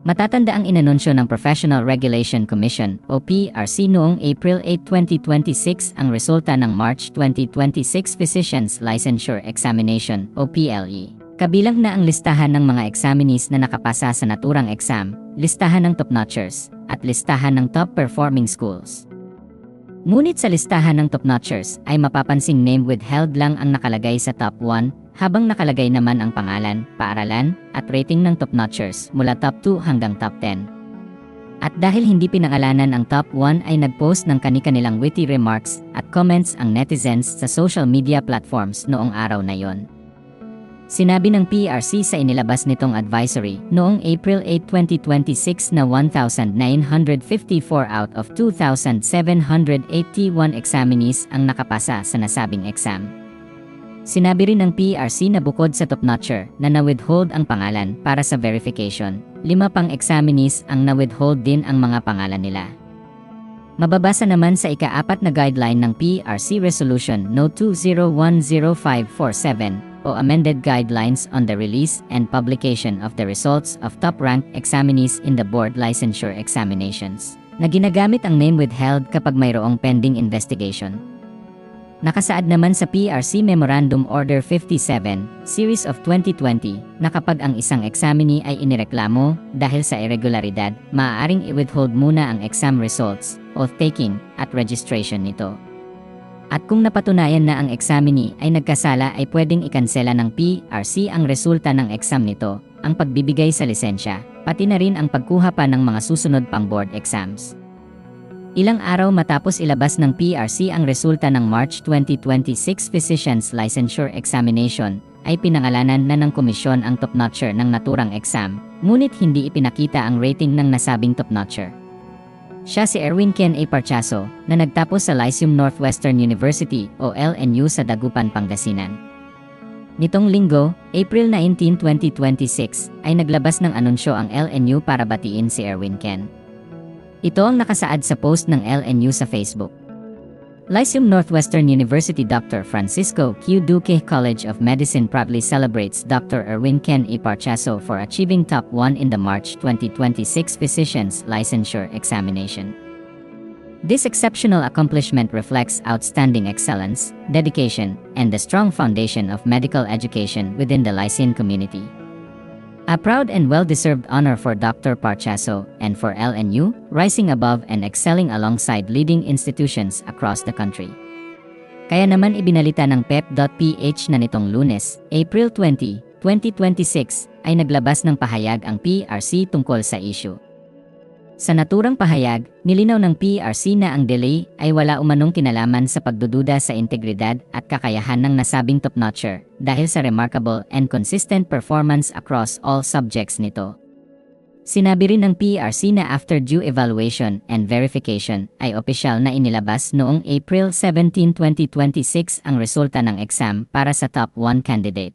Matatanda ang inanunsyo ng Professional Regulation Commission o PRC noong April 8, 2026 ang resulta ng March 2026 Physicians Licensure Examination o PLE. Kabilang na ang listahan ng mga examinees na nakapasa sa naturang exam, listahan ng top-notchers, at listahan ng top-performing schools. Ngunit sa listahan ng top-notchers ay mapapansing name withheld lang ang nakalagay sa top 1, habang nakalagay naman ang pangalan, paaralan, at rating ng top-notchers mula top 2 hanggang top 10. At dahil hindi pinangalanan ang top 1 ay nagpost ng kani-kanilang witty remarks at comments ang netizens sa social media platforms noong araw na yon. Sinabi ng PRC sa inilabas nitong advisory noong April 8, 2026 na 1,954 out of 2,781 examinees ang nakapasa sa nasabing exam. Sinabi rin ng PRC na bukod sa top-notcher na na-withhold ang pangalan para sa verification, 5 pang examinees ang na-withhold din ang mga pangalan nila. Mababasa naman sa ika-4 na guideline ng PRC Resolution No. 2010547 o Amended Guidelines on the Release and Publication of the Results of Top-Ranked Examinees in the Board Licensure Examinations, na ginagamit ang name withheld kapag mayroong pending investigation. Nakasaad naman sa PRC Memorandum Order 57, Series of 2020, na kapag ang isang examinee ay inireklamo dahil sa irregularidad, maaaring i-withhold muna ang exam results, oath-taking, at registration nito. At kung napatunayan na ang examinee ay nagkasala ay pwedeng ikansela ng PRC ang resulta ng exam nito, ang pagbibigay sa lisensya, pati na rin ang pagkuha pa ng mga susunod pang board exams. Ilang araw matapos ilabas ng PRC ang resulta ng March 2026 Physicians Licensure Examination, ay pinangalanan na ng komisyon ang top-notcher ng naturang exam, ngunit hindi ipinakita ang rating ng nasabing top-notcher. Siya si Erwin Ken A. Parchaso, na nagtapos sa Lyceum Northwestern University o LNU sa Dagupan, Pangasinan. Nitong linggo, April 19, 2026, ay naglabas ng anunsyo ang LNU para batiin si Erwin Ken. Ito ang nakasaad sa post ng LNU sa Facebook. Lyceum Northwestern University Dr. Francisco Q. Duque College of Medicine proudly celebrates Dr. Erwin Ken E. Parchaso for achieving top 1 in the March 2026 Physicians Licensure Examination. This exceptional accomplishment reflects outstanding excellence, dedication, and the strong foundation of medical education within the Lyceum community. A proud and well-deserved honor for Dr. Parchaso and for LNU, rising above and excelling alongside leading institutions across the country. Kaya naman ibinalita ng PEP.ph na nitong Lunes, April 20, 2026, ay naglabas ng pahayag ang PRC tungkol sa issue. Sa naturang pahayag, nilinaw ng PRC na ang delay ay wala umanong kinalaman sa pagdududa sa integridad at kakayahan ng nasabing top-notcher dahil sa remarkable and consistent performance across all subjects nito. Sinabi rin ng PRC na after due evaluation and verification ay opisyal na inilabas noong April 17, 2026 ang resulta ng exam para sa top 1 candidate.